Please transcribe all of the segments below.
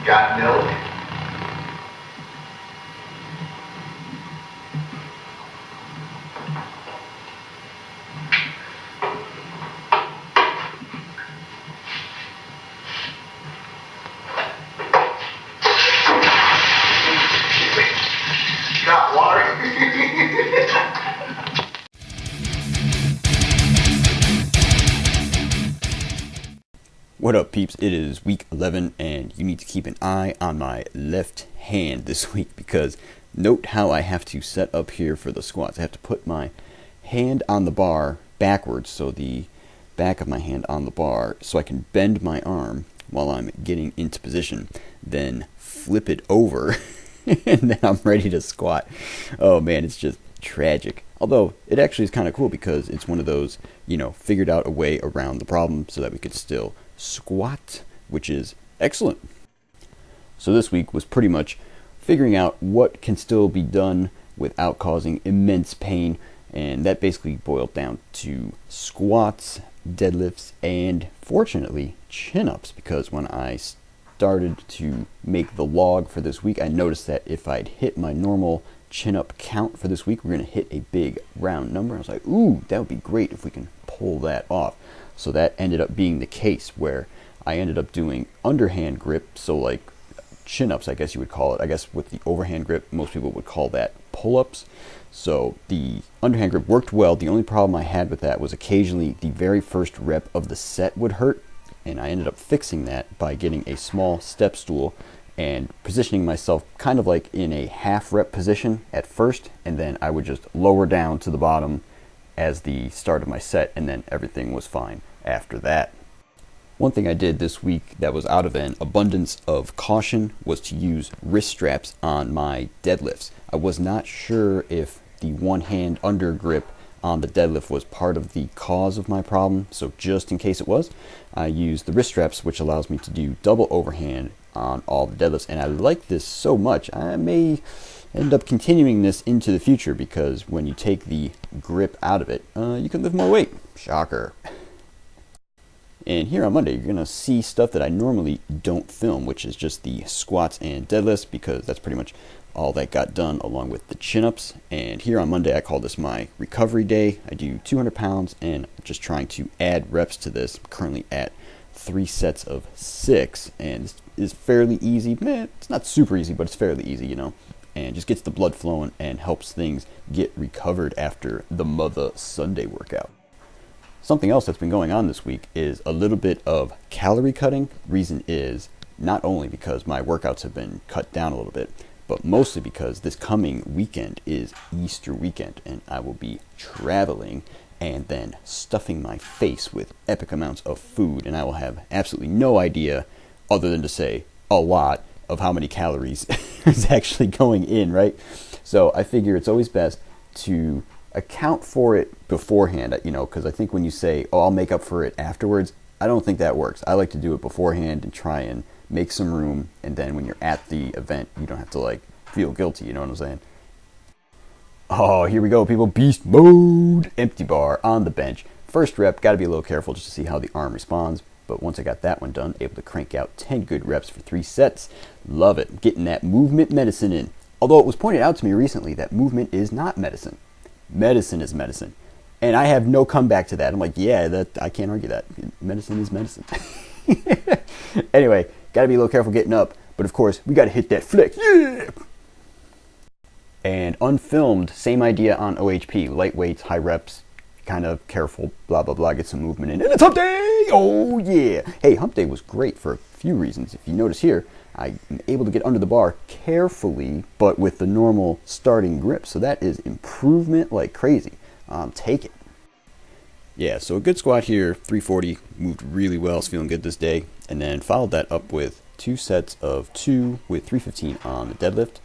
Got milk? Got water? What up, peeps? It is week 11, and you need to keep an eye on my left hand this week because note how I have to set up here for the squats. I have to put my hand on the bar backwards, so the back of my hand on the bar, so I can bend my arm while I'm getting into position, then flip it over, and then I'm ready to squat. Oh man, it's just tragic. Although it actually is kind of cool because it's one of those, figured out a way around the problem so that we could still squat, which is excellent. So this week was pretty much figuring out what can still be done without causing immense pain, and that basically boiled down to squats, deadlifts, and fortunately chin-ups, because when I started to make the log for this week, I noticed that if I'd hit my normal chin-up count for this week, we're going to hit a big round number. I was like, ooh, that would be great if we can pull that off. So that ended up being the case, where I ended up doing underhand grip, so like chin-ups, I guess you would call it. I guess with the overhand grip, most people would call that pull-ups. So the underhand grip worked well. The only problem I had with that was occasionally the very first rep of the set would hurt, and I ended up fixing that by getting a small step stool and positioning myself kind of like in a half rep position at first, and then I would just lower down to the bottom as the start of my set, and then everything was fine after that. One thing I did this week that was out of an abundance of caution was to use wrist straps on my deadlifts. I was not sure if the one hand under grip on the deadlift was part of the cause of my problem, so just in case it was, I used the wrist straps, which allows me to do double overhand on all the deadlifts, and I like this so much I may end up continuing this into the future, because when you take the grip out of it, you can lift more weight. Shocker. And here on Monday, you're going to see stuff that I normally don't film, which is just the squats and deadlifts, because that's pretty much all that got done, along with the chin-ups. And here on Monday, I call this my recovery day. I do 200 pounds, and I'm just trying to add reps to this. I'm currently at 3 sets of 6, and this is fairly easy. It's not super easy, but it's fairly easy, and just gets the blood flowing and helps things get recovered after the Mother Sunday workout. Something else that's been going on this week is a little bit of calorie cutting. Reason is not only because my workouts have been cut down a little bit, but mostly because this coming weekend is Easter weekend, and I will be traveling and then stuffing my face with epic amounts of food, and I will have absolutely no idea, other than to say a lot, of how many calories is actually going in, right? So I figure it's always best to account for it beforehand, because I think when you say, oh, I'll make up for it afterwards, I don't think that works. I like to do it beforehand and try and make some room, and then when you're at the event, you don't have to feel guilty, you know what I'm saying? Oh, here we go, people. Beast mode. Empty bar on the bench. First rep, got to be a little careful just to see how the arm responds. But once I got that one done, able to crank out 10 good reps for 3 sets. Love it. Getting that movement medicine in. Although it was pointed out to me recently that movement is not medicine. Medicine is medicine. And I have no comeback to that. I'm like, yeah, I can't argue that. Medicine is medicine. Anyway, got to be a little careful getting up. But of course, we got to hit that flex. Yeah! And unfilmed, same idea on OHP. Light weights, high reps, kind of careful, blah, blah, blah, get some movement in. And it's hump day! Oh, yeah! Hey, hump day was great for a few reasons. If you notice here, I'm able to get under the bar carefully, but with the normal starting grip. So that is improvement like crazy. Take it. Yeah, so a good squat here, 340, moved really well, it's feeling good this day. And then followed that up with 2 sets of 2 with 315 on the deadlift,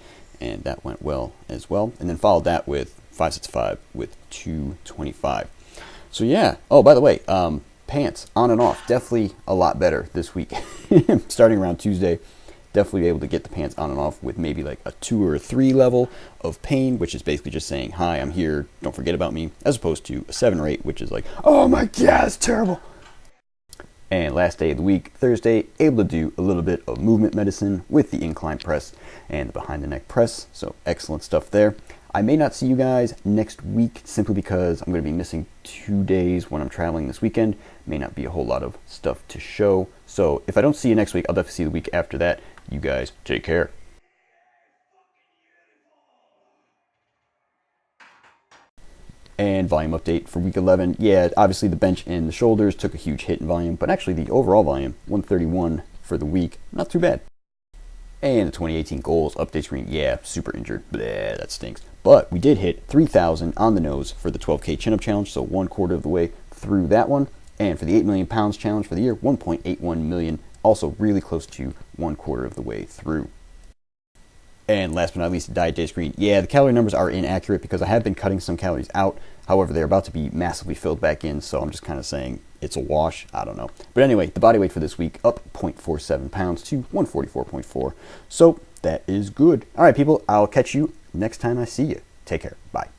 and that went well as well. And then followed that with 5 sets of 5 with 225. So yeah, oh, by the way, pants on and off, definitely a lot better this week. Starting around Tuesday, definitely be able to get the pants on and off with maybe like a 2 or a 3 level of pain, which is basically just saying, hi, I'm here, don't forget about me, as opposed to a 7 or 8, which is like, oh my god, it's terrible. And last day of the week, Thursday, able to do a little bit of movement medicine with the incline press and the behind the neck press. So excellent stuff there. I may not see you guys next week simply because I'm going to be missing 2 days when I'm traveling this weekend. May not be a whole lot of stuff to show. So if I don't see you next week, I'll definitely see you the week after that. You guys take care. And volume update for week 11. Yeah, obviously the bench and the shoulders took a huge hit in volume, but actually the overall volume, 131 for the week, not too bad. And the 2018 goals update screen, yeah, super injured. Bleh, that stinks. But we did hit 3,000 on the nose for the 12K chin-up challenge, so 1/4 of the way through that one. And for the 8 million pounds challenge for the year, 1.81 million, also really close to 1/4 of the way through. And last but not least, the diet day screen. Yeah, the calorie numbers are inaccurate because I have been cutting some calories out. However, they're about to be massively filled back in, so I'm just kind of saying it's a wash. I don't know. But anyway, the body weight for this week up 0.47 pounds to 144.4. So that is good. All right, people, I'll catch you next time I see you. Take care. Bye.